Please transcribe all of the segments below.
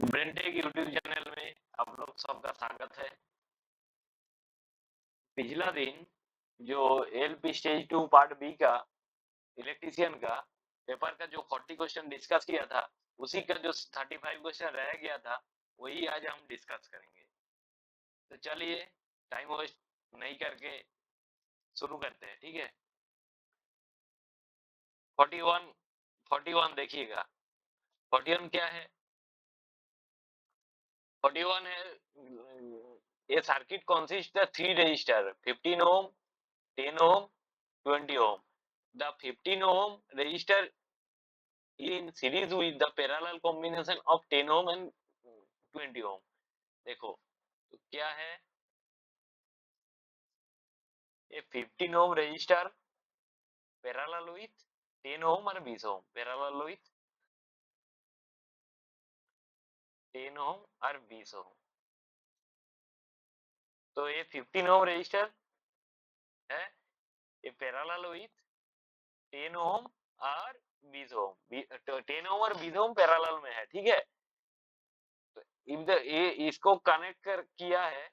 ब्रेनटेक YouTube channel में आप लोग सबका स्वागत है। पिछला दिन जो एलपी स्टेज 2 पार्ट बी का इलेक्ट्रीशियन का पेपर का जो 40 क्वेश्चन डिस्कस किया था, उसी का जो 35 क्वेश्चन रह गया था, वही आज हम डिस्कस करेंगे। तो चलिए टाइम वेस्ट नहीं करके शुरू करते हैं, ठीक है। 41 देखिएगा। 41 क्या है? 41 है a circuit consists of 3 resistor 15 ohm, 10 ohm, 20 ohm. The 15 ohm resistor in series with the parallel combination of 10 ohm and 20 ohm. देखो तो क्या है, ये 15 ohm resistor parallel with 10 ohm और 20 ohm, parallel with 10 ohm और 20 ohm। तो ये 15 ohm resistor है, ये parallel with 10 ohm और 20 ohm, 10 ohm और 20 ohm पैरेलल में है, ठीक है। तो ये इसको कनेक्ट कर किया है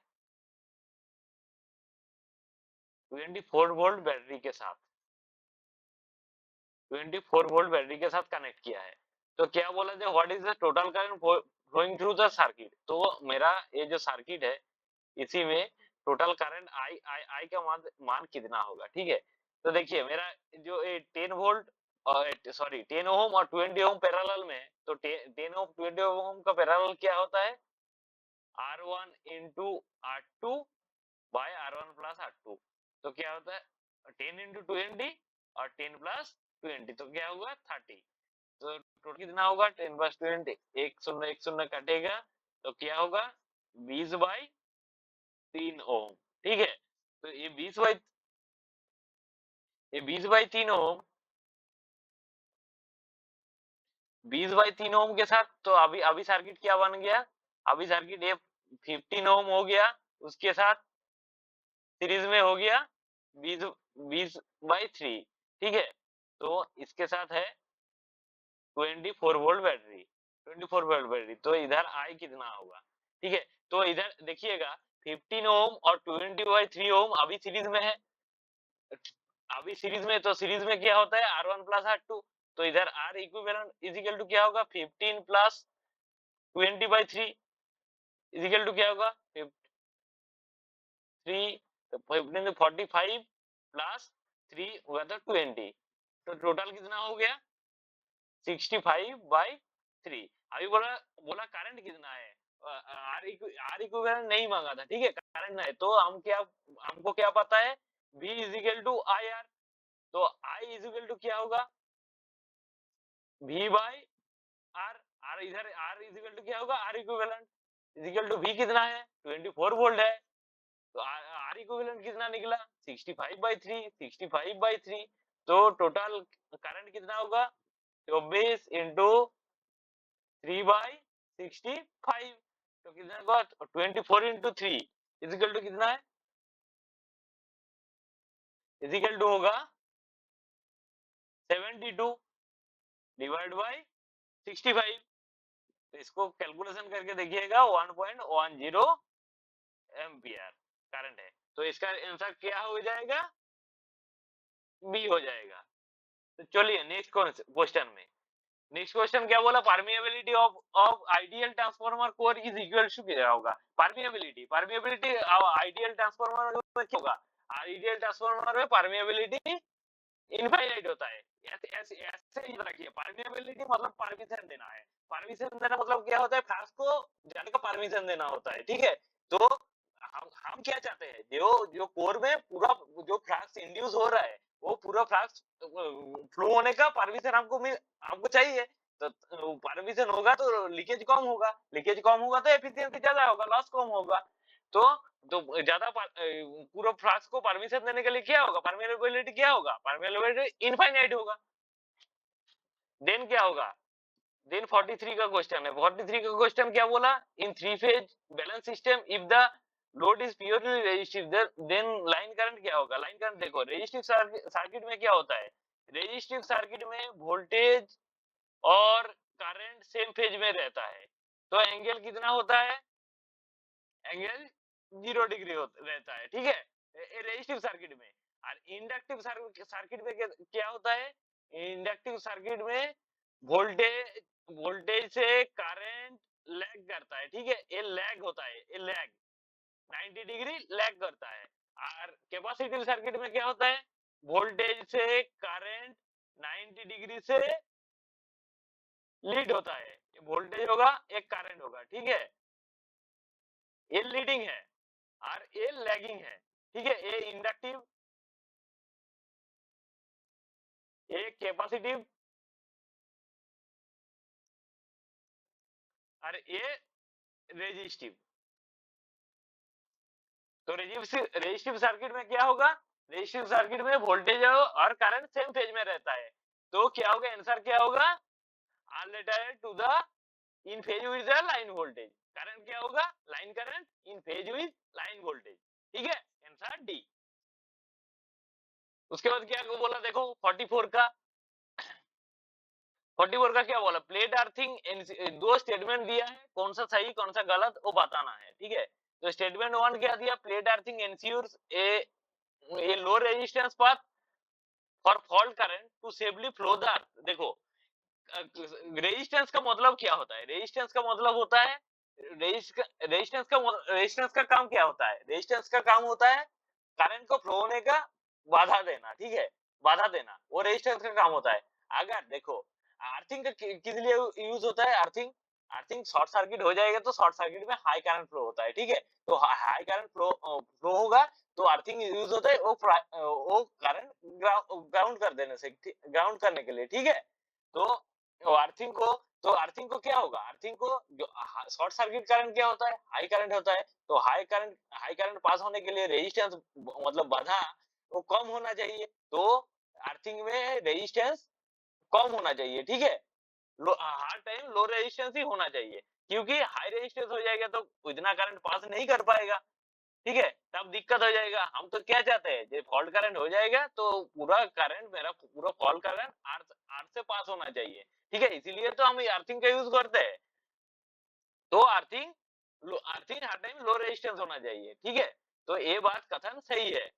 24 वोल्ट बैटरी के साथ, 24 वोल्ट बैटरी के साथ कनेक्ट किया है। तो क्या बोला जाए, what is the total current flowing through the circuit. तो मेरा ये जो सर्किट है, इसी में टोटल करंट आई का मान कितना होगा, ठीक है। तो देखिए मेरा जो 10 वोल्ट सॉरी 10 ओम और 20 ओम पैरेलल में है, तो 10 ओम 20 ओम का पैरेलल क्या होता है, R1 into R2 bye R1 plus R2। तो क्या होता है 10 इंटू 20 और 10 प्लस 20, तो क्या होगा 30। तो टोटल कितना होगा 10 प्लस 20, एक शून्य कटेगा, तो क्या होगा 20 बाई 3 ओम, ठीक है। तो ये 20 बाई 3 ओम, 20 बाई 3 ओम के साथ तो अभी अभी सर्किट क्या बन गया, अभी सर्किट ये 15 ओम हो गया, उसके साथ सीरीज में हो गया 20 बाई 3, ठीक है। तो इसके साथ है 24 वोल्ट बैटरी, 24 वोल्ट बैटरी। तो इधर आई कितना होगा, ठीक है। तो इधर देखिएगा 15 ओम और 20/3 ओम अभी सीरीज में है, अभी सीरीज में, तो सीरीज में क्या होता है R1 प्लस R2। तो इधर R इक्विवेलेंट इजिकल टू क्या होगा 15 प्लस 20/3 इजिकल टू क्या होगा 3, तो 15 45 प्लस 3 हुआ था 20, तो टोटल कितना हो गया 65/3। अभी बोला बोला करंट कितना है, आर इक्विवेलेंट नहीं मांगा था, ठीक है, करंट नहीं। तो हमको क्या पता है V is equal to I R. तो I इजिकल टू क्या होगा V बाई आर, आर इधर R इजिकल टू क्या होगा R equivalent is equal to V कितना है 24 वोल्ट है, तो आर इक्विवेलेंट कितना निकला 65/3, 65/3। तो टोटल करंट कितना होगा 24 इंटू 3/65, तो कितना होगा 24 इंटू 3 इजिकल टू कितना है, इजिकल टू होगा 72 डिवाइड बाई 65। तो इसको कैलकुलेशन करके देखिएगा 1.10 एम्पियर करंट है। तो इसका आंसर क्या हो जाएगा, बी हो जाएगा। तो चलिए नेक्स्ट क्वेश्चन में, नेक्स्ट क्वेश्चन क्या बोला, permeability of ideal transformer core is equal to क्या होगा, परमिएबिलिटी आइडियल ट्रांसफार्मर में क्या होगा, आइडियल ट्रांसफार्मर में परमिएबिलिटी इनफाइनाइट होता है। ऐसे ऐसे ऐसे ही रखिए, परमिएबिलिटी मतलब परमिशन देना है, परमिशन देना मतलब क्या होता है, फ्लक्स को जाने का परमिशन देना होता है, ठीक है। तो हम क्या चाहते हैं, जो जो कोर में पूरा जो फ्लक्स इंड्यूस हो रहा है, वो पूरा फ्लक्स फ्लो होने का परमिशन हमको चाहिए। तो परमिशन होगा तो लीकेज कम होगा, लीकेज कम होगा तो एफिशिएंसी ज्यादा होगा, लॉस कम होगा। तो ज्यादा पूरा फ्लक्स को परमिशन देने के लिए क्या होगा, परमिएबिलिटी क्या होगा, परमिएबिलिटी इनफाइनाइट होगा। देन क्या होगा, देन 43 का क्वेश्चन है, 43 का क्वेश्चन क्या बोला, in three phase balance system if the load is purely resistive then line current क्या होगा। लाइन करंट देखो, रेजिस्टिव सर्किट में क्या होता है, रेजिस्टिव सर्किट में वोल्टेज और करंट सेम फेज में रहता है, तो एंगल कितना होता है, एंगल 0 डिग्री रहता है, ठीक है रेजिस्टिव सर्किट में। और इंडक्टिव सर्किट में क्या होता है, इंडक्टिव सर्किट में वोल्टेज वोल्टेज से करंट लैग करता है, ठीक है, ये लैग होता है, ये लैग 90 डिग्री लैग करता है। और कैपेसिटिव सर्किट में क्या होता है, वोल्टेज से करंट 90 डिग्री से लीड होता है, वोल्टेज होगा एक करंट होगा, ठीक है, ये लीडिंग है और ये लैगिंग है, ठीक है, ये इंडक्टिव, ये कैपेसिटिव और ये रेजिस्टिव। तो रेजिस्टिव सर्किट में क्या होगा, रेजिस्टिव सर्किट में वोल्टेज और करंट सेम फेज में रहता है, तो क्या होगा, आंसर क्या होगा, are related to the in phase with the line voltage, current क्या होगा, line current in phase with line voltage, ठीक है, आंसर डी। उसके बाद क्या बोला, देखो 44 का क्या बोला, प्लेट अर्थिंग, दो स्टेटमेंट दिया है, कौन सा सही कौन सा गलत वो बताना है, ठीक है। तो स्टेटमेंट 1 क्या दिया, plate earthing ensures a low resistance path for fault current to safely flow the earth. देखो रेजिस्टेंस का मतलब क्या होता है, रेजिस्टेंस का मतलब होता है, रेजिस्टेंस का काम क्या होता है, रेजिस्टेंस का काम होता है करंट को फ्लो होने का बाधा देना, ठीक है, बाधा देना, वो रेजिस्टेंस का काम होता है। अगर देखो अर्थिंग का किस लिए यूज होता है, अर्थिंग, अर्थिंग शॉर्ट सर्किट हो जाएगा तो शॉर्ट सर्किट में हाई करंट फ्लो होता है, ठीक है, तो हाई करंट फ्लो होगा तो अर्थिंग यूज होता है, वो करंट ग्राउंड कर देने से, ग्राउंड करने के लिए, ठीक है। तो अर्थिंग को, तो अर्थिंग को क्या होगा, अर्थिंग को जो शॉर्ट सर्किट करंट क्या होता है, हाई करंट होता है, तो हाई करंट पास होने के लिए रेजिस्टेंस मतलब बाधा वो कम होना चाहिए, तो अर्थिंग में रेजिस्टेंस कम होना चाहिए, ठीक है, हर टाइम लो रेजिस्टेंस ही होना चाहिए, क्योंकि हाई रेजिस्टेंस हो जाएगा तो उतना करंट पास नहीं कर पाएगा, ठीक है, तब दिक्कत हो जाएगा। हम तो क्या चाहते हैं, जब फॉल्ट करंट हो जाएगा तो पूरा करंट, मेरा पूरा फॉल्ट करंट अर्थ अर्थ से पास होना चाहिए, ठीक है, इसीलिए तो हम अर्थिंग का यूज करते हैं। तो अर्थिंग हर टाइम लो रेजिस्टेंस होना चाहिए, ठीक है, तो ये बात कथन सही है।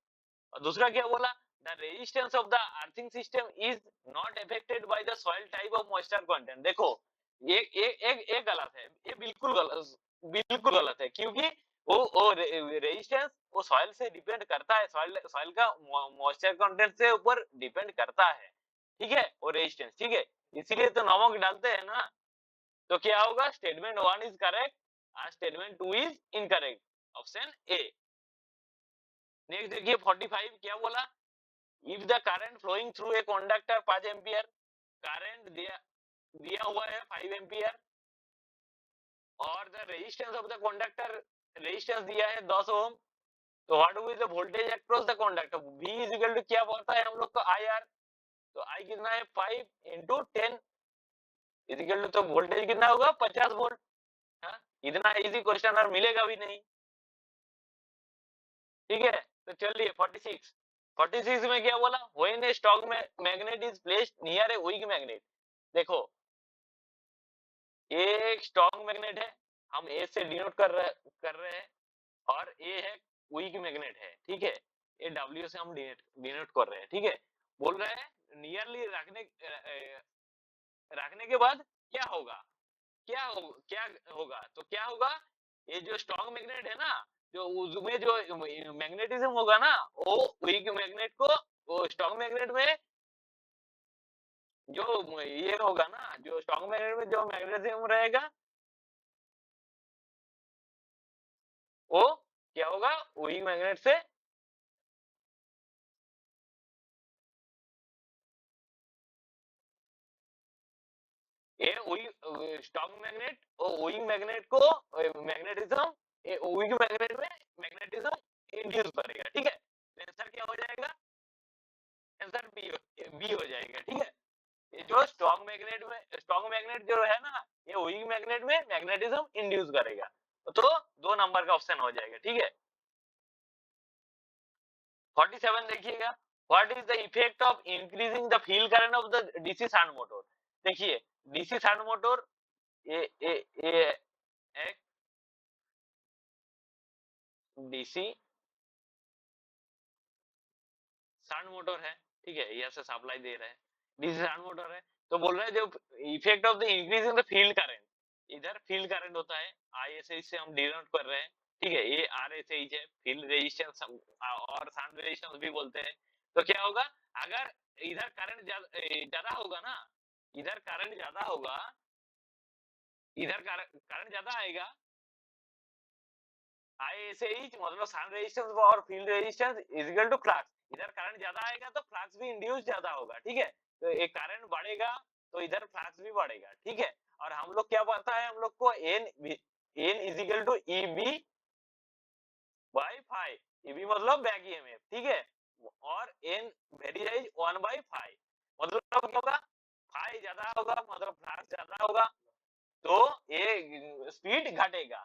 और दूसरा क्या बोला, the resistance of the earthing system is not affected by the soil type of moisture content. देखो ये गलत है, ये बिल्कुल गलत है, क्योंकि वो रेजिस्टेंस वो सॉइल से डिपेंड करता है, सॉइल का मॉइस्चर कंटेंट से ऊपर डिपेंड करता है, ठीक है, वो रेजिस्टेंस, ठीक है, इसीलिए तो नमक डालते हैं ना। तो क्या होगा, स्टेटमेंट 1 इज करेक्ट और statement 2 is incorrect, option A. Next देखिए 45 क्या बोला, if the current flowing through a conductor 5 ampere, current दिया हुआ है 5 एम्पियर और the resistance of the conductor, resistance दिया है 10 ओम, तो what will the voltage across the conductor, V is equal to क्या पता है हम लोग को, IR, तो I कितना है 5 into 10 इज इक्वल टू, तो वोल्टेज कितना होगा 50 वोल्ट। हाँ, इतना इजी क्वेश्चन और मिलेगा भी नहीं, ठीक है। तो चलिए 46 में क्या बोला, when a strong magnet is placed near a weak magnet. देखो ये एक स्ट्रांग मैग्नेट है, हम ए से डिनोट कर रहे हैं, और ए है वीक मैग्नेट है, ठीक है, ये डब्ल्यू से हम डिनोट कर रहे हैं, ठीक है, बोल रहे हैं नियरली रखने के बाद क्या होगा, क्या होगा, तो क्या होगा, ये जो स्ट्रांग मैग्नेट है ना, जो उसमें जो मैग्नेटिज्म होगा ना, वो वीक मैग्नेट को, वो स्ट्रांग मैग्नेट में जो ये होगा ना, जो स्ट्रांग मैग्नेट में जो मैग्नेटिज्म रहेगा वो क्या होगा, वीक मैग्नेट से ये स्ट्रांग मैग्नेट और वीक मैग्नेट को मैग्नेटिज्म, वीक मैग्नेट में मैग्नेटिज्म इंड्यूस करेगा, ठीक है, आंसर क्या हो जाएगा, आंसर बी हो जाएगा, ठीक है। ये जो स्ट्रांग मैग्नेट जो है ना, ये वीक मैग्नेट में मैग्नेटिज्म इंड्यूस करेगा, तो 2 नंबर का ऑप्शन हो जाएगा, ठीक है। 47 देखिएगा, what is the effect of increasing the field current of the DC shunt motor. देखिए डीसी शंट मोटर ये एक डीसी शंट मोटर है, ठीक है, यहाँ से सप्लाई दे रहा है, डीसी शंट मोटर है। तो बोल रहे हैं जो effect of the increase in the field current, इधर फील्ड करंट होता है, आईएसएच से हम डिनोट कर रहे हैं, ठीक है, ये आरएसएच है, फील्ड रेजिस्टेंस और शंट रेजिस्टेंस भी बोलते हैं। तो क्या होगा, अगर इधर करंट ज्यादा होगा ना, इधर करंट ज्यादा होगा, इधर करंट ज्यादा आएगा, आईएसएच मतलब शंट रेजिस्टेंस और field resistance is equal to flux, इधर करंट ज्यादा आएगा तो फ्लक्स भी इंड्यूस ज्यादा होगा, ठीक है, तो एक करंट बढ़ेगा तो इधर फ्लक्स भी बढ़ेगा, ठीक है। और हम लोग क्या पता है, हम लोग को N is equal to EB by five, EB मतलब बैक ईएमएफ, ठीक है, और N vary one by five, मतलब क्या होगा, फाइव ज्यादा होगा मतलब फ्लक्स ज्यादा होगा, तो ये स्पीड घटेगा,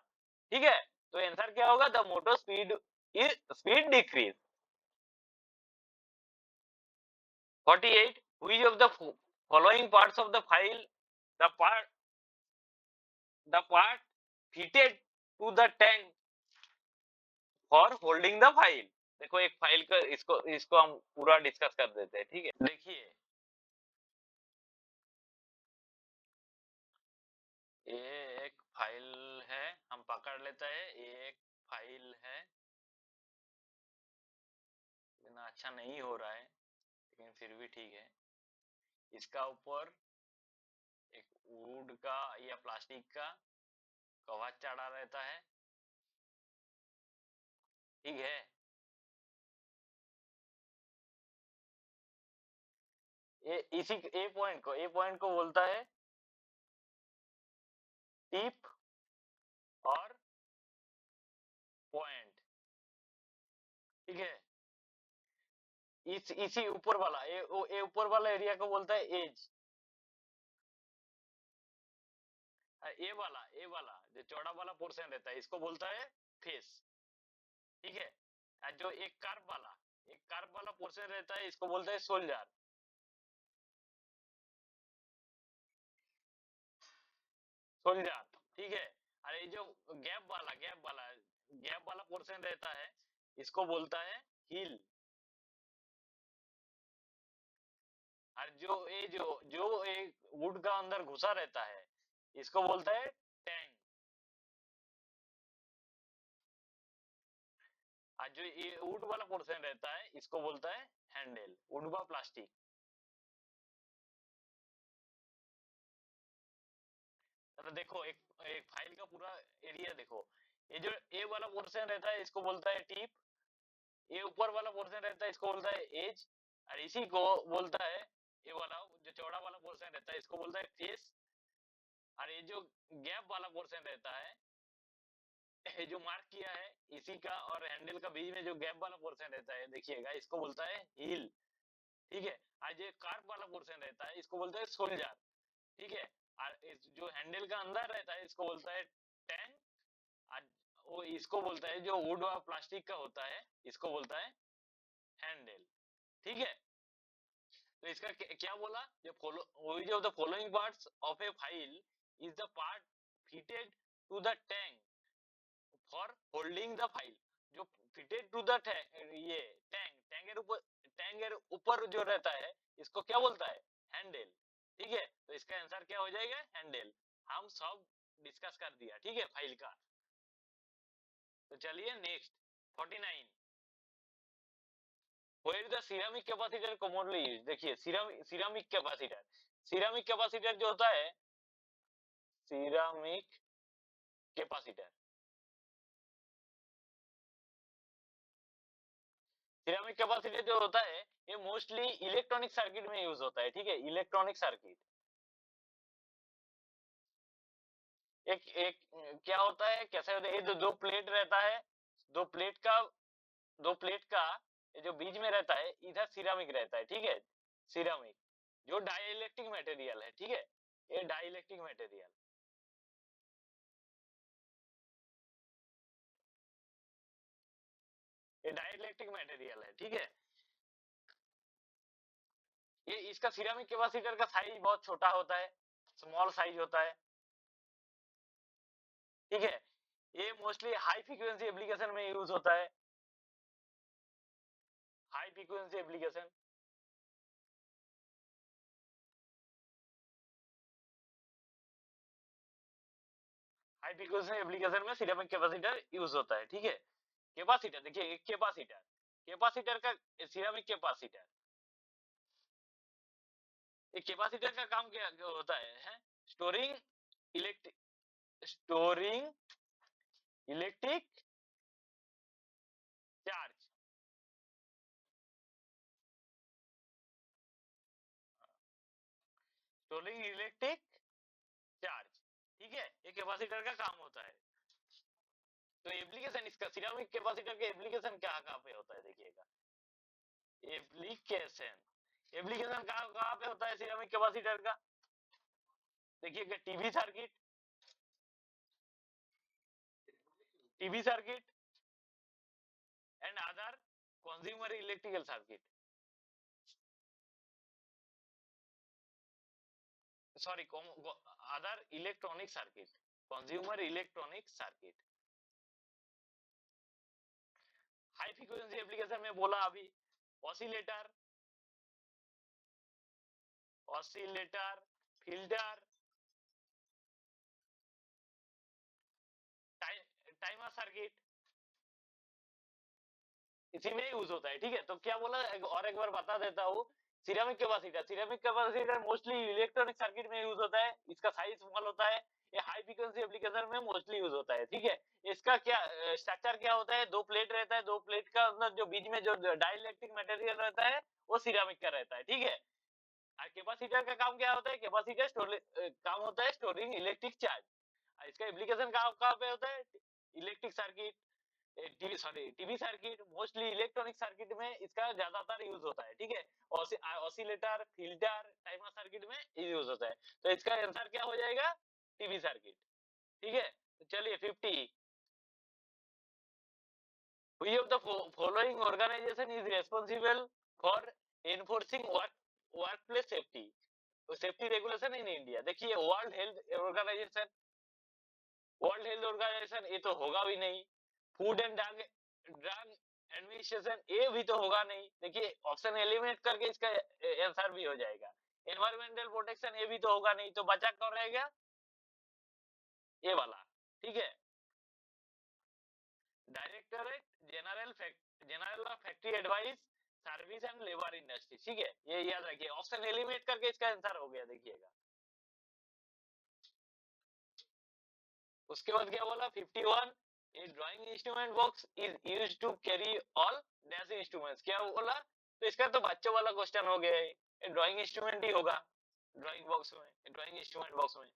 ठीक है। तो आंसर क्या होगा, the motor speed decrease. 48 which of the following parts of the file, the part fitted to the tank for holding the file। देखो एक फाइल का, इसको इसको हम पूरा डिस्कस कर देते हैं, ठीक है। देखिए ये एक फाइल है, हम पकड़ लेते हैं, ये एक फाइल है, इतना अच्छा नहीं हो रहा है लेकिन फिर भी ठीक है। इसका ऊपर एक वुड का या प्लास्टिक का कवर चढ़ा रहता है, ठीक है। ये इसी ए पॉइंट को बोलता है टिप और पॉइंट, ठीक है। इसी ऊपर वाला ये ऊपर वाला एरिया को बोलता है एज। ये वाला जो चौड़ा वाला पोर्शन रहता है इसको बोलता है फेस, ठीक है। और जो एक कर्व वाला पोर्शन रहता है इसको बोलता है सोल्जर, सोल्जर, ठीक है। और ये जो गैप वाला पोर्शन रहता है इसको बोलता है हिल। और जो एक वुड का अंदर घुसा रहता है इसको बोलता है टैंक। और जो ये वुड वाला पोर्शन रहता है इसको बोलता है हैंडल, वुड का प्लास्टिक। तो देखो एक एक फाइल का पूरा एरिया देखो, ये जो ए वाला पोर्शन रहता है इसको बोलता है टिप, ये ऊपर वाला पोर्शन रहता है इसको बोलता है एज, और इसी को बोलता है, ये वाला जो चौड़ा वाला पोर्शन रहता है इसको बोलता है फेस। और ये जो गैप वाला पोर्शन रहता है, ये जो मार्क किया है इसी का और हैंडल का बीच में जो गैप वाला पोर्शन रहता है देखिएगा, इसको बोलता है हील, ठीक है। आज ये कार्प वाला पोर्शन रहता है इसको बोलते हैं सोल्जर, ठीक है। और जो हैंडल का अंदर रहता है इसको बोलता है टैंक। और वो इसको बोलता है जो वुड और प्लास्टिक का होता है इसको बोलता है हैंडल, ठीक है। तो इसका क्या बोला, जो which of the following parts of a file is the part fitted to the tank for holding the file। जो fitted to the ये टैंक के ऊपर जो रहता है इसको क्या बोलता है, हैंडल, ठीक है। तो इसका आंसर क्या हो जाएगा, हैंडल। हम सब डिस्कस कर दिया, ठीक है, फाइल का। तो चलिए next 49 where the ceramic capacitor commonly used। देखिए सिरामिक कैपेसिटर जो होता है, सिरामिक कैपेसिटर सिरामिक कैपेसिटर जो होता है ये मोस्टली इलेक्ट्रॉनिक सर्किट में यूज होता है, ठीक है, इलेक्ट्रॉनिक सर्किट। एक एक क्या होता है, कैसे होता है, ये दो प्लेट रहता है, दो प्लेट का दो प्लेट का ये जो बीच में रहता है इधर सिरामिक रहता है, ठीक है, सिरामिक जो डाइइलेक्ट्रिक मटेरियल है, ठीक है, ये डाइइलेक्ट्रिक मटेरियल, ये डाइइलेक्ट्रिक मटेरियल है, ठीक है। ये इसका सिरामिक कैपेसिटर का साइज बहुत छोटा होता है, स्मॉल साइज होता है, ठीक है, ये मोस्टली हाई फ्रीक्वेंसी एप्लीकेशन में यूज होता है, high frequency application. High frequency application में सिरेमिक कैपेसिटर यूज होता है। ठीक है, कैपेसिटर देखिए, कैपेसिटर, कैपेसिटर का, सिरेमिक कैपेसिटर, एक कैपेसिटर का काम क्या होता है? Storing electric, storing electric charge, storing electric charge. ठीक है, ये कैपेसिटर का काम होता है। तो एप्लीकेशन इसका, सिरेमिक कैपेसिटर के एप्लीकेशन क्या कहाँ पे होता है देखिएगा, एप्लीकेशन, एप्लीकेशन कहाँ कहाँ पे होता है सिरेमिक कैपेसिटर का? देखिएगा, TV circuit, TV circuit and other consumer electrical circuit, sorry, other electronic circuit, consumer electronic circuit. High frequency application में बोला अभी, oscillator, oscillator, filter, timer circuit, इसी में यूज होता है। ठीक है, तो क्या बोला, और एक बार बता देता हूँ, ceramic capacitor, ceramic capacitor mostly electronic circuit में यूज होता है, इसका साइज स्मॉल होता है, ये हाई फ्रीक्वेंसी एप्लीकेशन में मोस्टली यूज होता है। ठीक है, इसका क्या स्ट्रक्चर क्या होता है, दो प्लेट रहता है, दो प्लेट का अंदर जो बीच में जो डाइलेक्ट्रिक मटेरियल रहता है वो सिरेमिक का रहता है। ठीक है, और कैपेसिटर का काम क्या होता है, कैपेसिटर काम होता है स्टोरिंग इलेक्ट्रिक चार्ज। इसका एप्लीकेशन कहाँ कहाँ पे होता है, electric circuit, TV, sorry, TV circuit, mostly electronic circuit में इसका ज्यादातर यूज होता है। ठीक है, ऑसिलेटर, फिल्टर, टाइमर सर्किट में यूज होता है। तो इसका आंसर क्या हो जाएगा, टीवी सर्किट। ठीक है, तो चलिए 50, which of the following organization is responsible for enforcing workplace safety, safety regulation in India? देखिए, World Health Organization, World Health Organization ये तो होगा भी नहीं, food and drug, drug administration ये भी तो होगा नहीं। देखिए, ऑप्शन एलिमिनेट करके इसका आंसर भी हो जाएगा। एनवायरमेंटल प्रोटेक्शन ये भी तो होगा नहीं, तो बचा कौन रहेगा, ये वाला। ठीक है, directorate general general of factory advice service and labour industry. ठीक है, ये याद रखिए, ऑप्शन एलिमिनेट करके इसका आंसर हो गया, देखिएगा। उसके बाद क्या बोला, 51, a drawing instrument box is used to carry all dash instruments, क्या बोला? तो इसका तो बच्चों वाला क्वेश्चन हो गया है, ड्राइंग इंस्ट्रूमेंट ही होगा ड्राइंग बॉक्स में, ड्राइंग इंस्ट्रूमेंट बॉक्स में।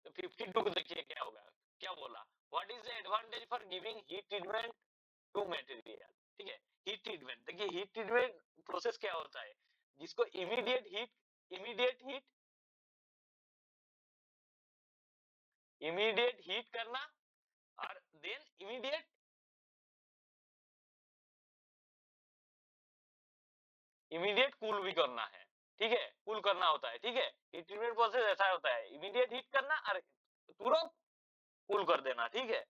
तो 52 को देखिए क्या होगा, क्या बोला, what is the advantage for giving heat treatment to material? ठीक है, हीट ट्रीटमेंट, देखिए हीट ट्रीटमेंट प्रोसेस क्या होता है, जिसको immediate heat, immediate heat, immediate heat करना, और देन इमीडिएट, इमीडिएट कूल भी करना है। ठीक है, कूल करना होता है। ठीक है, हीट ट्रीटमेंट प्रोसेस ऐसा होता है, इमीडिएट हीट करना और तुरंत कूल कर देना। ठीक है,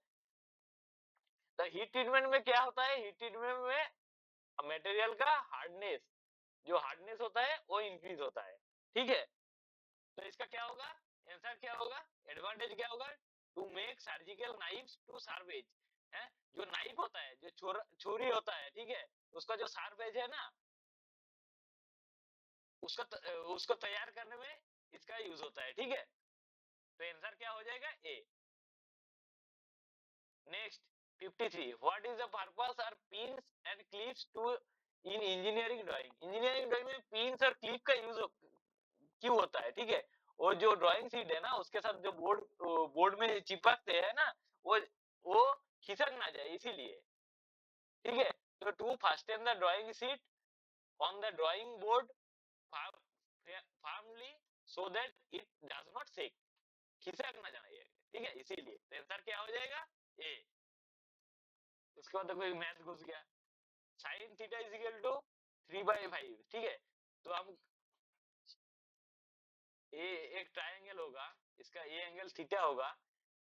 तो हीट ट्रीटमेंट में क्या होता है, हीट ट्रीटमेंट में मटेरियल का हार्डनेस, जो हार्डनेस होता है वो इंक्रीज होता है। ठीक है, तो इसका क्या होगा, आंसर क्या होगा, एडवांटेज क्या होगा, to make surgical knives to sharp edge, है, जो नाइफ होता है, जो छुरी होता है, ठीक है, उसका जो शार्प एज है ना, उसको तैयार करने में इसका यूज होता है। ठीक है, तो आंसर क्या हो जाएगा, A. Next 53, what is the purpose of pins and clips to in engineering drawing? Engineering drawing में पिन्स और क्लिप का यूज क्यों होता है? ठीक है, और जो ड्राइंग शीट है ना, उसके साथ जो बोर्ड में चिपकते हैं ना, वो खिसक ना जाए इसीलिए। ठीक है, तो to fasten the drawing sheet on the drawing board firmly so that it does not shake, खिसक ना जाए। ठीक है, इसीलिए तो आंसर क्या हो जाएगा, ए। उसके बाद कोई मैथ घुस गया, sine theta is equal to 3/5। ठीक है, तो हम ए एक ट्रायंगल होगा, इसका ए एंगल थीटा होगा,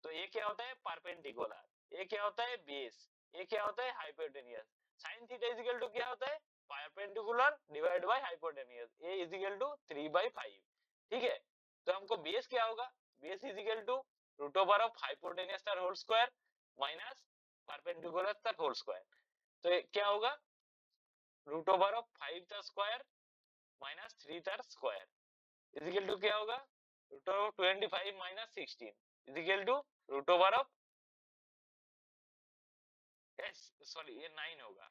तो ए क्या होता है परपेंडिकुलर, ए क्या होता है बेस, ए क्या होता है hypotenuse. Sine theta is equal to क्या होता है perpendicular divide by hypotenuse, A is equal to 3/5। ठीक है, तो हमको बेस क्या होगा, base is equal to root over of hypotenuse का होल स्क्वायर माइनस परपेंडिकुलर का होल स्क्वायर। तो ये क्या होगा रूट ओवर ऑफ 5 का स्क्वायर माइनस 3 का स्क्वायर इज इक्वल टू क्या होगा root over 25 minus 16 is equal to root over of sorry ये 9 होगा,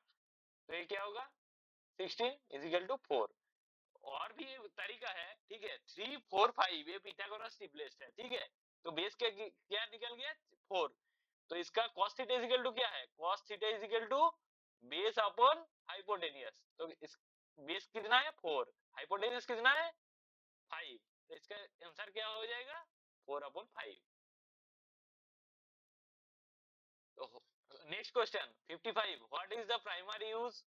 तो ये क्या होगा 16 इज इक्वल टू 4। और भी तरीका है, ठीक है 3 4 5 ये पिथागोरस ट्रिपलेट है, ठीक है, तो बेस क्या निकल गया 4, तो इसका cos theta is equal to क्या है cos theta is equal to base upon hypotenuse, तो इस बेस कितना है 4, हाइपोटेनियस कितना है 5, तो इसका आंसर क्या हो जाएगा 4/5। Next question 55, what is the primary use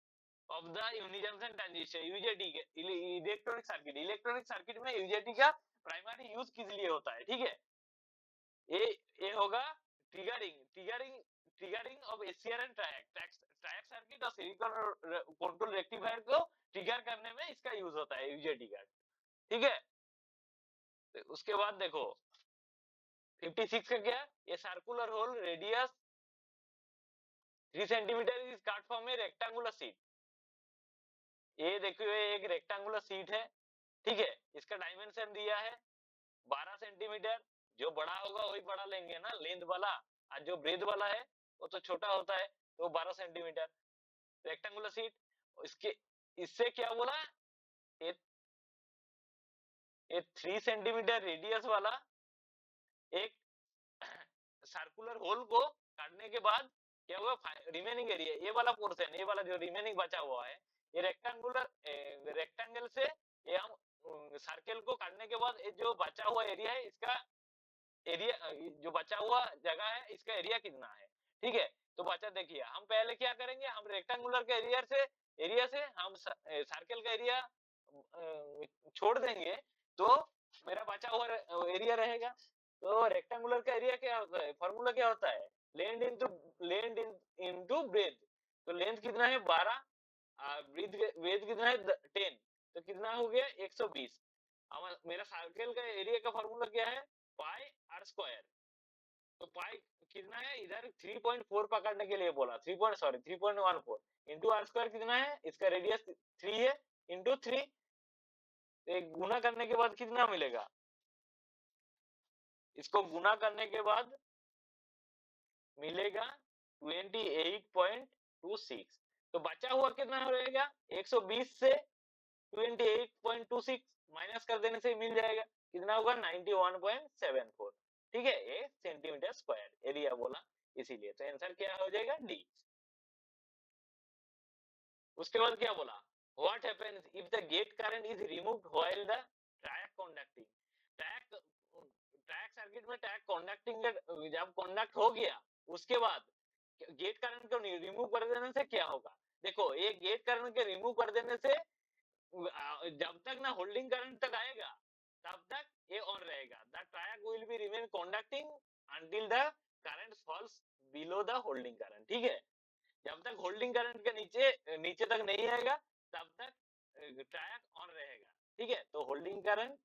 of the unijunction transistor UJT के इलेक्ट्रॉनिक सर्किट में यूजेटी का प्राइमरी यूज किस लिए होता है, ठीक है, ये होगा triggering of SCR and triac circuit और सिलिकॉन कंट्रोल रेक्टिफायर को ट्रिगर करने में इसका यूज होता है यूजेटी का, ठीक है। तो उसके बाद देखो 56 का क्या, ये circular hole radius 3 centimetre is cut from a rectangular sheet, ये देखो ये एक रेक्टेंगुलर शीट है, ठीक है, इसका डायमेंशन दिया है 12 सेंटीमीटर, जो बड़ा होगा वही बड़ा लेंगे ना लेंथ वाला, और जो ब्रेथ वाला है वो तो छोटा होता है, तो 12 सेंटीमीटर रेक्टेंगुलर शीट। इसके इससे क्या बोला ये, ये 3 सेंटीमीटर रेडियस वाला एक सर्कुलर होल को काटने के बाद क्या होगा रिमेनिंग एरिया ये वाला पोर्शन, ये वाला जो रिमेनिंग बचा हुआ है, ये रेक्टेंगल से ये हम सर्कल को काटने के बाद ये जो बचा हुआ एरिया है इसका एरिया, जो बचा हुआ जगह है इसका एरिया कितना है, ठीक है। तो बचा देखिए हम पहले क्या करेंगे, हम रेक्टेंगुलर के एरिया से हम सर्कल का एरिया छोड़ देंगे, तो मेरा बचा हुआ एरिया रहेगा। तो रेक्टेंगुलर का एरिया क्या होता है, फॉर्मूला क्या होता है लेंथ इनटू ब्रेथ, तो लेंथ कितना है 12, ब्रेथ कितना है 10, तो कितना हो गया 120। मेरा सर्कल का एरिया का फॉर्मूला क्या है पाई आर स्क्वायर, तो पाई कितना है इधर 3.4 पकड़ने के लिए बोला 3.14 इंटू आर स्क्वायर कितना है, इसका रेडियस 3 है इंटू 3, एक गुना करने के बाद कितना मिलेगा, इसको गुना करने के बाद मिलेगा 28.26, तो बचा हुआ कितना रहेगा 120 से 28.26 माइनस कर देने से मिल जाएगा कितना होगा 91.74, ठीक है, ये सेंटीमीटर स्क्वायर एरिया बोला इसीलिए, तो आंसर क्या हो जाएगा डी। उसके बाद क्या बोला what happens if the gate current is removed while the triac conducting, triac triac circuit में ट्रायक कंडक्टिंग जब कंडक्ट हो गया उसके बाद गेट करंट को रिमूव कर देने से क्या होगा, देखो ये गेट करंट के रिमूव कर देने से जब तक ना होल्डिंग करंट तक आएगा तब तक ये ऑन रहेगा, the ट्रायक will be remain conducting until the current falls below the holding current, ठीक है, जब तक होल्डिंग करंट के नीचे नीचे तक नहीं आएगा तब तक ट्रायक ऑन रहेगा, ठीक है, तो होल्डिंग करंट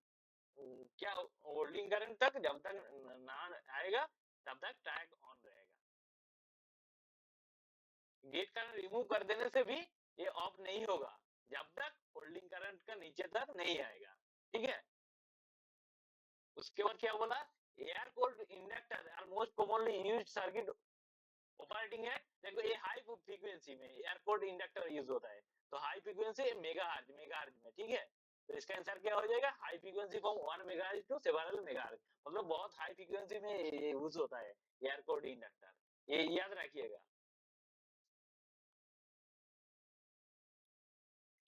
क्या होल्डिंग करंट तक जब तक ना आएगा तब तक ट्रायक ऑन रहेगा, गेट करंट रिमूव कर देने से भी ये ऑफ नहीं होगा जब तक होल्डिंग करंट का नीचे तक नहीं आएगा, ठीक है। उसके बाद क्या बोला air cold inductor are most commonly used circuit operating है, देखो ये हाई फ्रीक्वेंसी में एयर कोल्ड इंडक्टर यूज होता है, तो हाई फ्रीक्वेंसी मेगाहर्ट्ज में, ठीक है, तो इसका आंसर क्या हो जाएगा high frequency from 1 megahertz to several megahertz, मतलब बहुत हाई फ्रीक्वेंसी में ये यूज होता है एयर कोल्ड इंडक्टर, ये याद रखिएगा।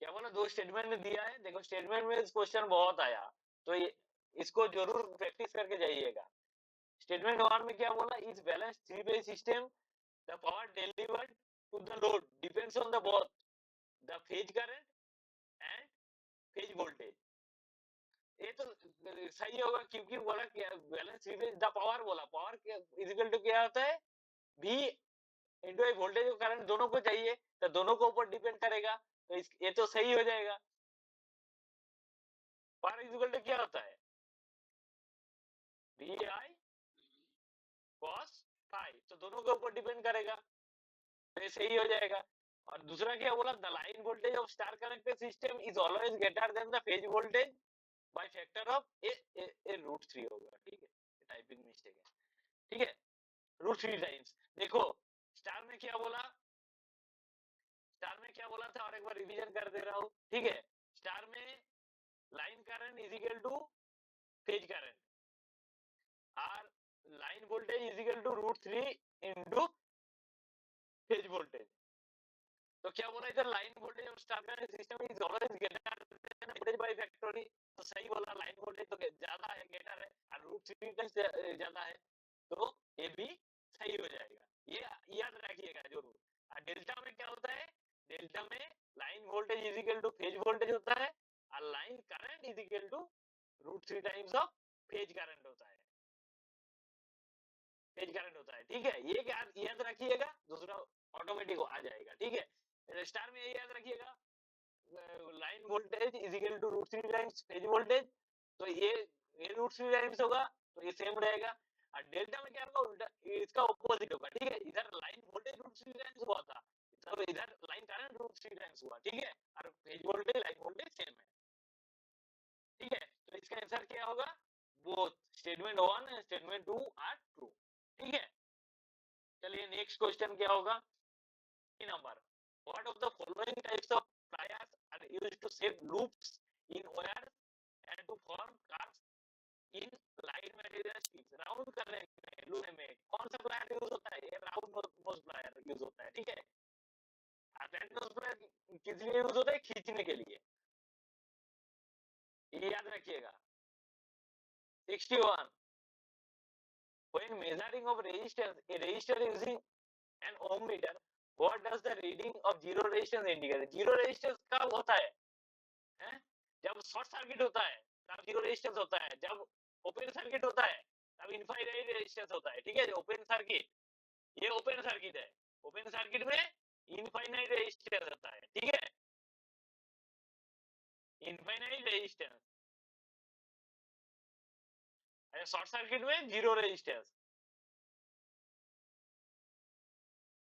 क्या बोला दो स्टेटमेंट में दिया है, देखो स्टेटमेंट में क्वेश्चन बहुत आया, तो ये इसको जरूर प्रैक्टिस करके जाइएगा। स्टेटमेंट 1 में क्या बोला is balance three phase system the power delivered to the load depends on the both the phase current and phase voltage, ये तो सही होगा क्योंकि बोला क्या balance three phase the power बोला पावर इज इक्वल टू क्या होता है V इंटू एक वोल्टेज और करंट दोनों को चाहिए तो दोनों को ऊपर डिपेंड करेगा तो ये तो सही हो जाएगा पावर इज इक्वल टू क्या होता है वी आई कॉस फाई तो दोनों के ऊपर डिपेंड करेगा तो ये सही हो जाएगा और दूसरा क्या बोला the line voltage of star connected system is always greater than the phase voltage by factor of a root three होगा ठीक है टाइपिंग मिस्टेक है ठीक है रूट थ्री टाइम्स देखो स्टार में क्या बोला स्टार में क्या बोला था और एक बार रिवीजन कर दे रहा हूँ ठीक है स्टार में line current is equal to phase current और line voltage is equal to root three into phase voltage तो क्या बोला इधर लाइन वोल्टेज और star current system is always greater than voltage by factorial तो सही बोला लाइन वोल्टेज तो ज्यादा है ग्रेटर है और रूट थ्री टाइम्स ज्यादा है तो ये भी सही हो जाएगा ये याद रखिएगा जरूर और डेल्टा में क्या होता है डेल्टा में line voltage is equal to phase voltage होता है और line current is equal to root three times of phase current होता है फेज करंट होता है ठीक है ये क्या याद रखिएगा दूसरा ऑटोमेटिक आ जाएगा ठीक है स्टार में ये याद रखिएगा line voltage is equal to root three times phase voltage तो ये रूट थ्री टाइम्स होगा तो ये सेम रहेगा और डेल्टा में क्या होगा उल्टा इसका ऑपोजिट होगा ठीक है इधर line voltage root three times हुआ था तो इधर line current root three times हुआ ठीक है और phase voltage line voltage same है ठीक है तो इसका आंसर क्या होगा both statement 1 and statement 2 are true ठीक है चलिए नेक्स्ट क्वेश्चन क्या होगा number what of the following types of pliers are used to shape loops in wires and to form curves in light material sheets round करने में loop में कौन सा प्लायर यूज होता है ये राउंड नोज प्लायर यूज होता है ठीक है फ्लैट नोज प्लायर किस लिए यूज होता है खींचने के लिए ये याद रखिएगा 61 when measuring of resistance a resistor using an ohm meter what does the reading of zero resistance indicate zero resistance कब होता है हैं? जब शॉर्ट सर्किट होता है तब जीरो रेजिस्टेंस होता है जब ओपन सर्किट होता है तब इनफाइनाइट रेजिस्टेंस होता है ठीक है ओपन सर्किट ये ओपन सर्किट है ओपन सर्किट में इनफाइनाइट रेजिस्टेंस होता है ठीक है इनफाइनाइट रेजिस्टेंस शॉर्ट सर्किट में जीरो रेजिस्टेंस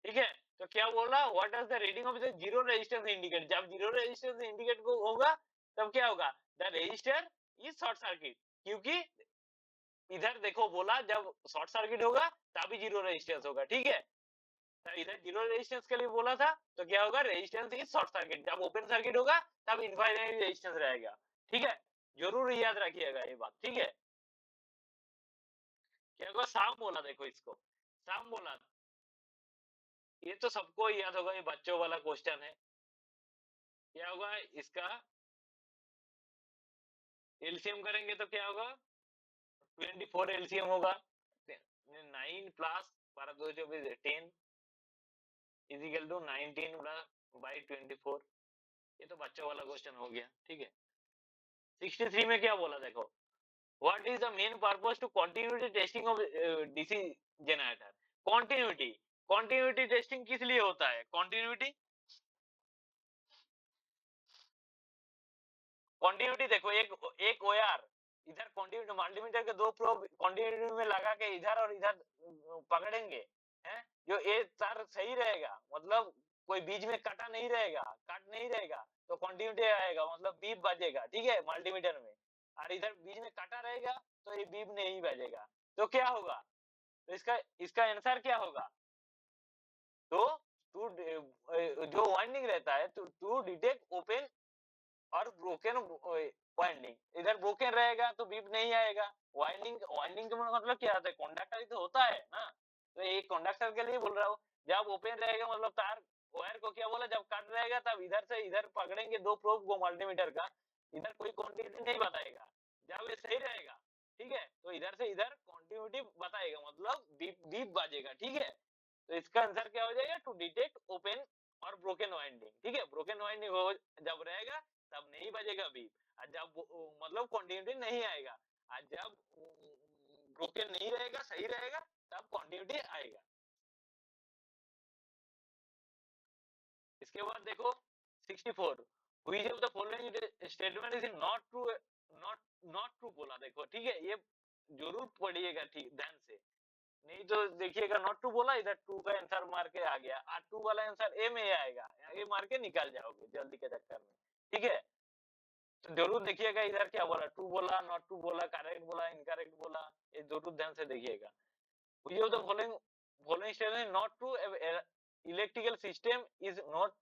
ठीक है तो क्या बोला what is the reading of the zero resistance indicate जब जीरो रेजिस्टेंस इंडिकेट को होगा तब क्या होगा the resistor is short circuit क्योंकि इधर देखो बोला जब शॉर्ट सर्किट होगा तभी जीरो रेजिस्टेंस होगा ठीक है तो इधर जीरो रेजिस्टेंस के लिए बोला था तो क्या होगा रेजिस्टेंस इज शॉर्ट सर्किट जब ओपन सर्किट होगा तब इनफाइनाइट रेजिस्टेंस रहेगा ठीक है जरूर याद रखिएगा ये बात ठीक है क्या होगा साम बोला देखो इसको साम बोला ये तो सबको याद होगा ये बच्चों वाला क्वेश्चन है क्या होगा इसका एलसीएम करेंगे तो क्या होगा 24 एलसीएम होगा 9 plus 12 2 24 10 is equal to 19 plus by 24 ये तो बच्चों वाला क्वेश्चन हो गया ठीक है 63 में क्या बोला देखो what is the main purpose to continuity testing of DC generator continuity continuity testing किस लिए होता है कंटिन्यूटी कंटिन्यूटी देखो एक ओआर इधर कंटिन्यूटी मल्टीमीटर के दो प्रोब कंटिन्यूटी में लगा के इधर और इधर पकड़ेंगे हैं जो ये तार सही रहेगा मतलब कोई बीच में कटा नहीं रहेगा कट नहीं रहेगा तो कंटिन्यूटी आएगा मतलब बीप बजेगा ठीक है मल्टीमीटर में और इधर बीच में कटा रहेगा तो ये बीप नहीं बजेगा तो क्या होगा तो इसका इसका आंसर क्या होगा तो टू जो वाइंडिंग रहता है टू डिटेक्ट ओपन और ब्रोकन वाइंडिंग इधर ब्रोकन रहेगा तो बीप नहीं आएगा वाइंडिंग वाइंडिंग का मतलब क्या होता है कंडक्टर ही तो होता है ना तो ये कंडक्टर के लिए बोल रहा हूँ जब ओपन रहेगा मतलब तार वायर को क्या बोला जब कट रहेगा तब इधर से इधर पकड़ेंगे दो प्रोब को मल्टीमीटर का इधर कोई क्वांटिटी नहीं बताएगा जब ये सही रहेगा ठीक है तो इधर से इधर क्वांटिटी बताएगा मतलब बीप बीप बाजेगा ठीक है तो इसका आंसर क्या हो जाएगा टू डिटेक्ट ओपन और ब्रोकन वाइंडिंग ठीक है ब्रोकन वाइंडिंग हो जब रहेगा तब नहीं बजेगा बीप जब मतलब कंटिन्यूटी नहीं आएगा, जब ब्रोकन नहीं रहेगा, सही रहेगा, तब कंटिन्यूटी आएगा। इसके बाद देखो 64, which of the following statement is not true, not not true बोला। देखो ठीक है, ये जरूर पढ़िएगा ठीक ध्यान से, नहीं तो देखिएगा नॉट टू बोला, इधर टू का आंसर मार के आ गया, और टू वाला आंसर ए में आएगा, ए मार के निकाल जाओगे जल्दी के चक्कर में। ठीक है, तो जरूर देखिएगा इधर क्या बोला, टू बोला, नॉट टू बोला, करेक्ट बोला, इनकरेक्ट बोला, ये जरूर ध्यान से देखिएगा। Which of the following statement not true, electrical system is not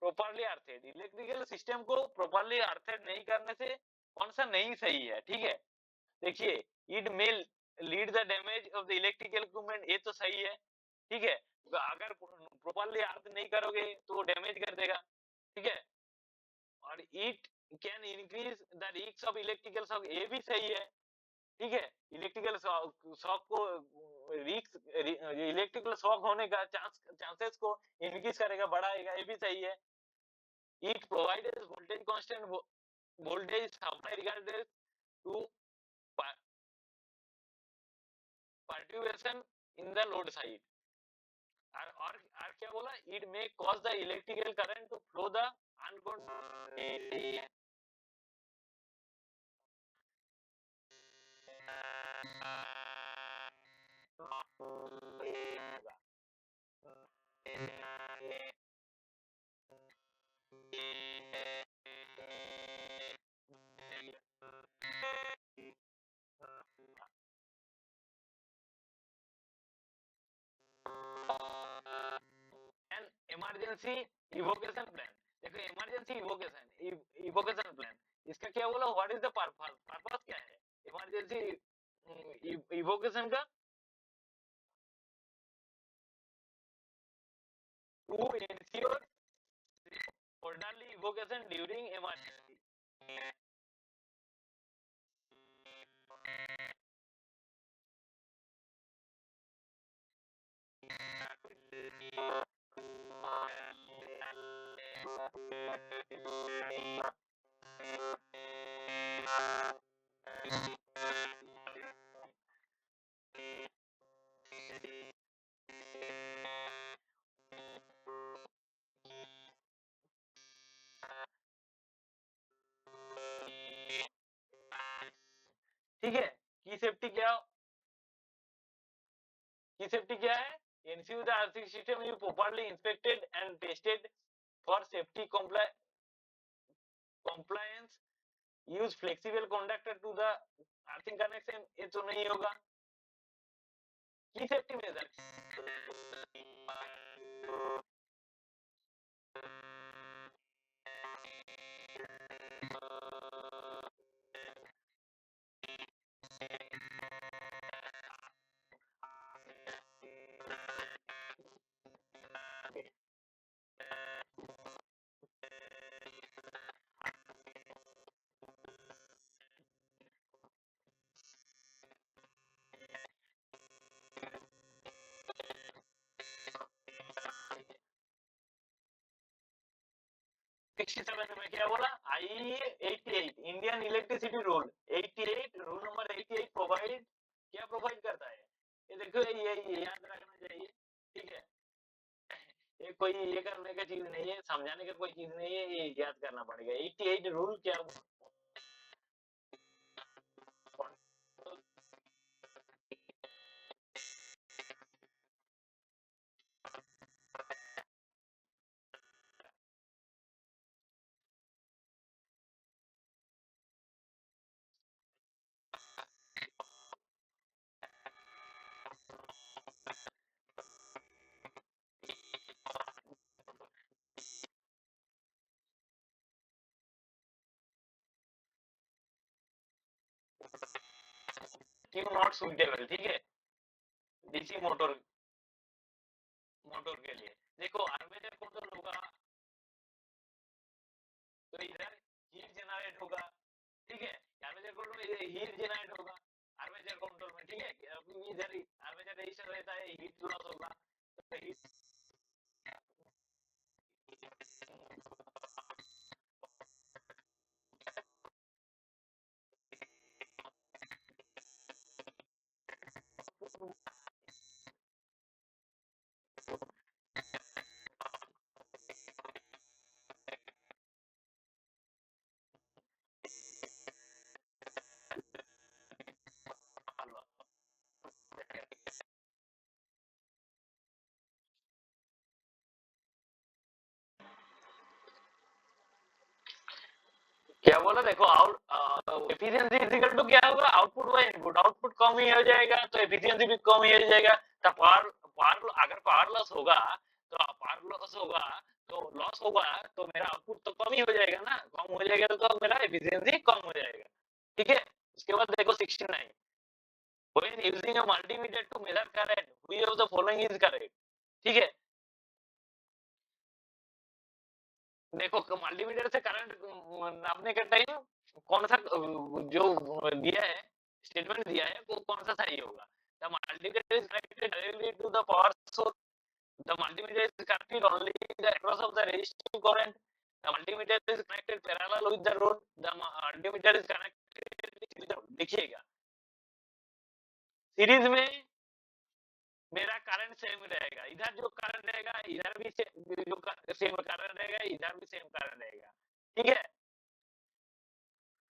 properly earthed. Electrical system को प्रॉपर्ली अर्थेड नहीं करने से कौन सा नहीं सही है? ठीक है, देखिए it may lead the damage of the electrical equipment, ये तो सही है। ठीक है, अगर प्रॉपर्ली अर्थ नहीं करोगे तो वो डैमेज कर देगा। ठीक है, और it can increase the risk of electrical shock, ये भी सही है। ठीक है, इलेक्ट्रिकल शॉक को रिस्क, इलेक्ट्रिकल शॉक होने का चांसेस को इंक्रीज करेगा, बढ़ाएगा, ये भी सही है। It provides voltage constant voltage supply regardless to perturbation in the load side। और क्या बोला, it may cause the electrical current to flow the uncontrolled. Emergency evacuation plan, देखो इमरजेंसी इवोकेशन प्लान, इसका क्या बोला, what is the purpose, purpose क्या है emergency evacuation का? To ensure orderly evacuation during emergency। ठीक है, की सेफ्टी क्या है? ensure the earthing system is properly inspected and tested for safety compliance, use flexible conductor to the earthing connection, ये तो नहीं होगा। की सेफ्टी मेजर, में क्या बोला, IEA 88 Indian electricity rule 88, rule number 88 provide, क्या प्रोवाइड करता है? ये देखो ये याद रखना चाहिए। ठीक है, ये कोई ये करने का चीज नहीं है, समझाने का कोई चीज नहीं है, ये याद करना पड़ेगा। 88 रूल क्या, क्यों नॉट सुटेबल? ठीक है, डीसी मोटर के लिए देखो आर्मेचर कंट्रोल होगा, तो इधर हीट जनरेट होगा। ठीक है, आर्मेचर कंट्रोल में हीट जनरेट होगा आर्मेचर कंट्रोल में। ठीक है, इधर आर्मेचर रेजिस्टेंस रहता है, हीट लॉस होगा, तो हीट बोला देखो एफिशिएंसी इज इक्वल टू क्या होगा, आउटपुट बाय इनपुट, आउटपुट कम ही हो जाएगा तो एफिशिएंसी भी कम ही हो जाएगा। तो पावर पावर अगर पावर लॉस होगा तो लॉस होगा तो मेरा आउटपुट तो कम ही हो जाएगा ना, कम हो जाएगा तो मेरा एफिशिएंसी कम हो जाएगा। ठीक है, उसके बाद देखो 69, when using a multimeter to measure current which of the following is correct। ठीक है, देखो मल्टीमीटर से करंट नापने के टाइम कौन सा जो दिया है, स्टेटमेंट दिया है वो कौन सा सही होगा। The multimeter is connected directly to the power source, the multimeter is connected only the across of the resistive current, the multimeter is connected parallel with the road, the multimeter is connected. देखिएगा series में मेरा current same रहेगा, इधर जो current रहेगा इधर भी जो सेम करंट रहेगा, इधर भी सेम करंट रहेगा। ठीक है,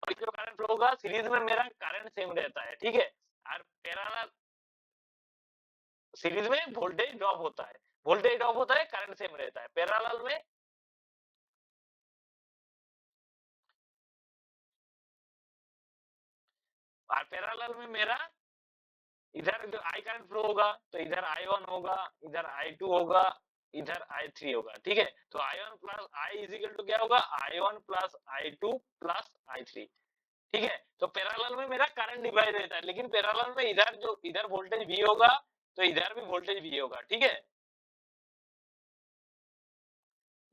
और जो करंट फ्लो होगा सीरीज में मेरा करंट सेम रहता है। ठीक है, और पैरेलल सीरीज में वोल्टेज ड्रॉप होता है, करंट सेम रहता है। पैरेलल में मेरा इधर जो आई करंट फ्लो होगा तो इधर I1 होगा, इधर I2 होगा, इधर I3 होगा। ठीक है, तो I1 plus I is equal to क्या होगा, I1 plus I2 plus I3। ठीक है, तो पैरेलल में मेरा करंट डिवाइड रहता है, लेकिन पैरेलल में इधर वोल्टेज V होगा तो इधर भी वोल्टेज V होगा। ठीक है,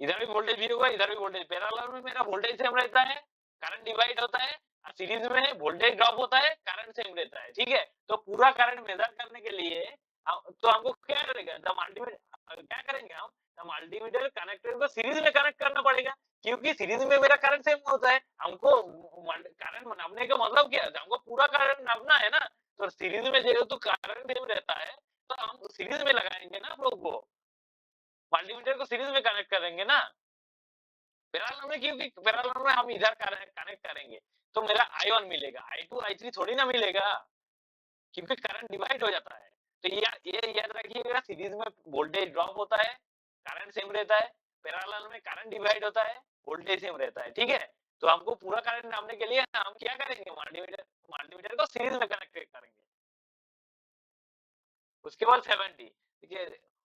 इधर भी वोल्टेज V होगा, इधर भी वोल्टेज। पैरेलल में मेरा वोल्टेज सेम रहता है, करंट डिवाइड होता है, और सीरीज में वोल्टेज ड्रॉप होता है, करंट सेम रहता है। ठीक है, तो पूरा करंट मेजर करने के लिए तो हमको क्या करेगा, द मल्टीमीटर क्या करेंगे हम, द मल्टीमीटर कनेक्टर को सीरीज में कनेक्ट करना पड़ेगा, क्योंकि सीरीज में मेरा करंट सेम होता है। हमको करंट नापने का मतलब क्या है, हमको पूरा करंट नापना है ना, तो सीरीज में तो करंट सेम रहता है तो हम सीरीज में लगाएंगे ना प्रोब को, मल्टीमीटर को सीरीज में कनेक्ट करेंगे ना। पैरेलल में क्योंकि पैरेलल में हम इधर कनेक्ट करेंगे तो मेरा I1 मिलेगा, I2 I3 थोड़ी ना मिलेगा, क्योंकि करंट डिवाइड हो जाता है। तो ये याद रखिएगा, सीरीज में वोल्टेज ड्रॉप होता है, करंट सेम रहता है, पैरेलल में करंट डिवाइड होता है, वोल्टेज सेम रहता है। ठीक है, तो हमको पूरा करंट नापने के लिए हम क्या करेंगे, मल्टीमीटर को सीरीज में कनेक्ट करेंगे। उसके बाद 70, देखिए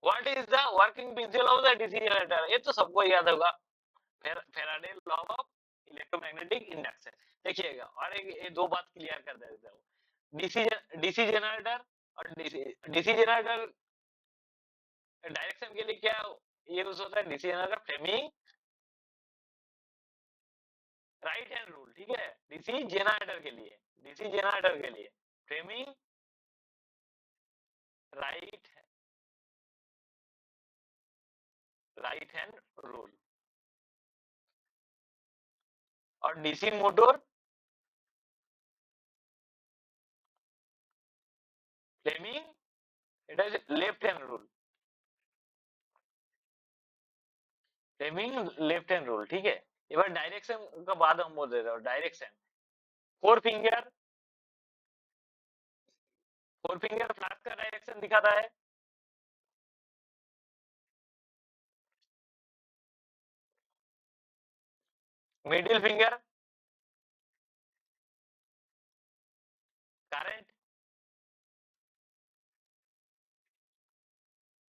what is the working principle of the DC generator, ये तो सबको याद होगा, Faraday law of electromagnetic induction. देखिएगा, और ये दो बात क्लियर कर देता हूँ, डीसी जनरेटर और डीसी जनरेटर डायरेक्शन के लिए क्या यूज होता है, DC generator Fleming right hand rule. ठीक है, डीसी जनरेटर के लिए फ्लेमिंग राइट हैंड रूल, और DC motor Fleming it is left hand rule, left hand rule. ठीक है, एक बार डायरेक्शन का बाद हम बोल देते हैं, डायरेक्शन फोर फिंगर फ्लैग का डायरेक्शन दिखाता है, मिडिल फिंगर करंट,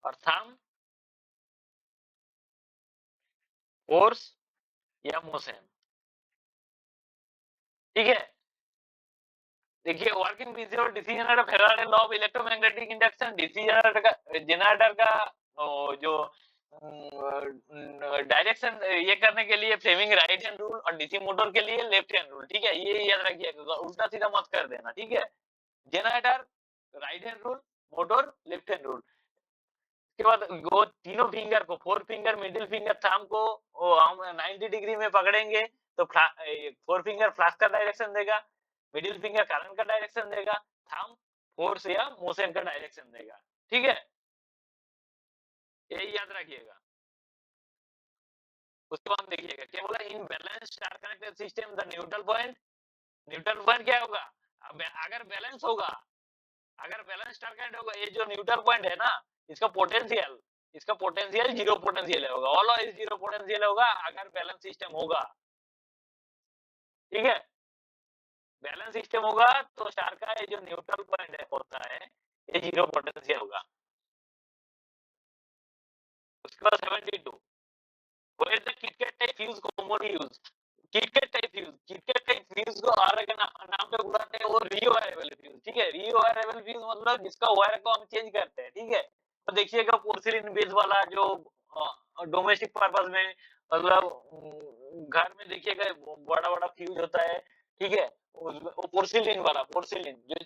और थंब फोर्स या मोशन। ठीक है, देखिए working principle DC generator, Faraday law of electromagnetic induction, DC generator का जो डायरेक्शन ये करने के लिए फ्लेमिंग राइट हैंड रूल, और डीसी मोटर के लिए लेफ्ट हैंड रूल। ठीक है, ये याद रखिएगा, उल्टा सीधा मत कर देना। ठीक है, generator right hand rule, motor left hand rule. उसके बाद वो तीनों फिंगर को, four finger, middle finger, thumb को हम 90 डिग्री में पकड़ेंगे तो फोर फिंगर फ्लैश का डायरेक्शन देगा, मिडिल फिंगर करंट का डायरेक्शन देगा, थंब फोर्स या मोशन का डायरेक्शन देगा। ठीक है, यही याद रखिएगा। उसके बाद देखिएगा क्या बोला, in balance star connected system the neutral point क्या होगा, अगर बैलेंस स्टार कनेक्ट होगा, ये जो न्यूट्रल पॉइंट है ना, इसका पोटेंशियल जीरो पोटेंशियल होगा, ऑलवेज जीरो पोटेंशियल होगा अगर बैलेंस सिस्टम होगा। ठीक है। बैलेंस सिस्टम होगा तो स्टार का ये जो न्यूट्रल पॉइंट होता है ये 0 पोटेंशियल होगा। उसके बाद 72 where the KitKat type fuse commonly used। KitKat type fuse, KitKat type fuse को आर के नाम पे बुलाते हैं, वो रीवायरेबल फ्यूज। ठीक है, रीवायरेबल फ्यूज मतलब जिसका वायर को हम चेंज करते हैं। ठीक है, तो देखिएगा पोर्सिलिन बेस वाला जो डोमेस्टिक पर्पस में, मतलब घर में देखिएगा बड़ा बड़ा फ्यूज होता है। ठीक है, वो पोर्सिलिन वाला, पोर्सिलिन जो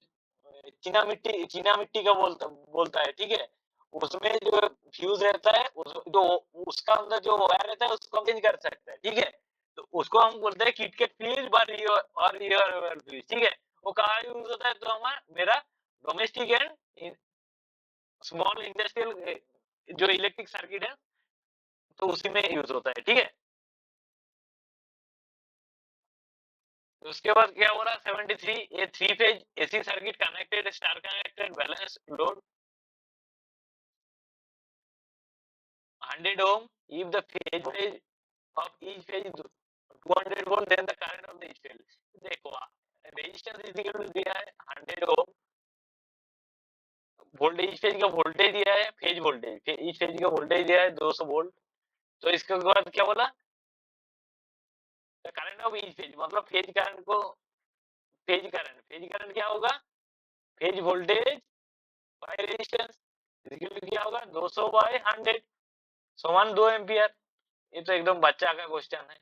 चीना मिट्टी का बोलता बोलता है। ठीक है, उसमें जो फ्यूज रहता है जो उसका अंदर जो वायर रहता है उसको हम चेंज कर सकते हैं। ठीक है, तो उसको हम बोलते हैं किटकैट फ्यूज और रियल फ्यूज। ठीक है, वो कहाँ यूज होता है, तो हमारा मेरा डोमेस्टिक एंड स्मॉल इंडस्ट्रियल जो इलेक्ट्रिक सर्किट है तो उसी में यूज होता है। ठीक है, तो उसके बाद क्या हो रहा है 73, ये 3 phase AC circuit connected star connected balance load 100 ohm if the phase voltage of each phase is 200 volt, then the current of the each phase। देखो रेजिस्टेंस इज इक्वल टू दिया है 100 ओम, वोल्टेज इच फेज का voltage दिया है, phase voltage each phase का voltage दिया है 200 volt. तो इसके बाद क्या बोला, करंट ऑफ इच फेज मतलब फेज करंट क्या होगा, phase voltage by resistance equal to क्या होगा 200 बाय 100 समान 2 एम्पियर। ये तो एकदम बच्चा का क्वेश्चन है,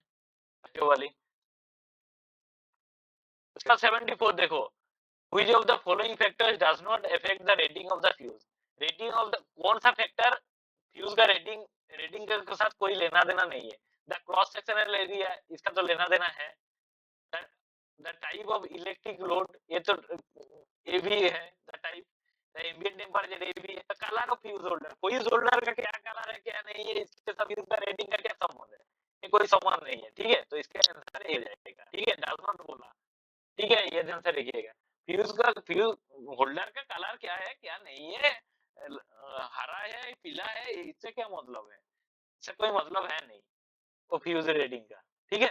बच्चों वाली। उसका 74 देखो, which of the following factors does not affect the rating of the fuse। Rating of the कौन सा फैक्टर फ्यूज का रेटिंग के साथ कोई लेना देना नहीं है। द क्रॉस सेक्शनल एरिया इसका तो लेना देना है। The type of electric load ये तो ये भी है, the type, the ambient temperature ये भी है। The colour of fuse holder, कोई होल्डर का क्या कलर है क्या नहीं है इसके साथ फ्यूज का रेटिंग का क्या संबंध है, ये कोई संबंध नहीं है। ठीक है, तो इसका आंसर ये जाएगा। ठीक है, डज नॉट बोला। ठीक है, ये ध्यान से लिखिएगा। फ्यूज होल्डर का कलर क्या है क्या नहीं है, हरा है पीला है, इससे क्या मतलब है, इससे कोई मतलब है नहीं वो फ्यूज रेटिंग का। ठीक है,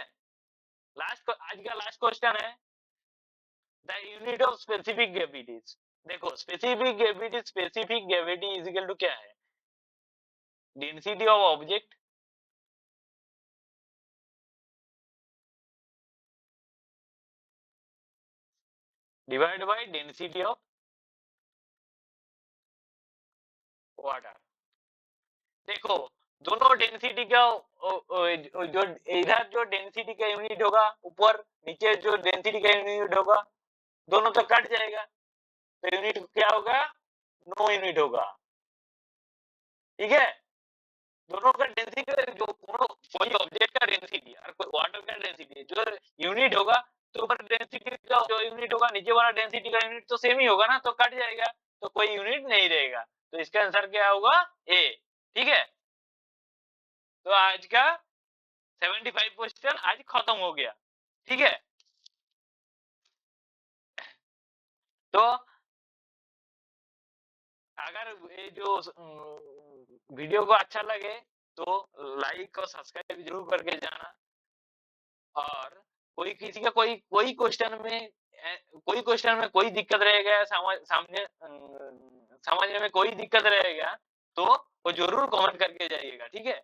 लास्ट आज का लास्ट क्वेश्चन है, the unit of specific gravities. देखो specific gravity is equal to क्या है, density of object divide by density of water. देखो दोनों डेंसिटी का जो इधर जो डेंसिटी का यूनिट होगा ऊपर, नीचे जो डेंसिटी का यूनिट होगा, दोनों तो कट जाएगा, तो यूनिट क्या होगा, नो यूनिट होगा। ठीक है, दोनों का डेंसिटी जो कोई ऑब्जेक्ट का डेंसिटी और कोई वाटर का डेंसिटी जो यूनिट होगा, तो ऊपर डेंसिटी का जो यूनिट होगा नीचे वाला डेंसिटी का यूनिट तो सेम ही होगा ना, तो कट जाएगा, तो कोई यूनिट नहीं रहेगा। तो इसका आंसर क्या होगा, ए। ठीक है, तो आज का 75 क्वेश्चन आज खत्म हो गया। ठीक है, तो अगर ये जो वीडियो को अच्छा लगे तो लाइक और सब्सक्राइब जरूर करके जाना। और कोई किसी का कोई क्वेश्चन में कोई दिक्कत रहेगा, समझने में कोई दिक्कत रहेगा तो वो जरूर कमेंट करके जाइएगा। ठीक है,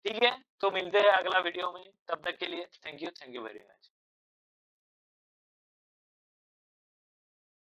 ठीक है, तो मिलते हैं अगला वीडियो में, तब तक के लिए थैंक यू वेरी मच।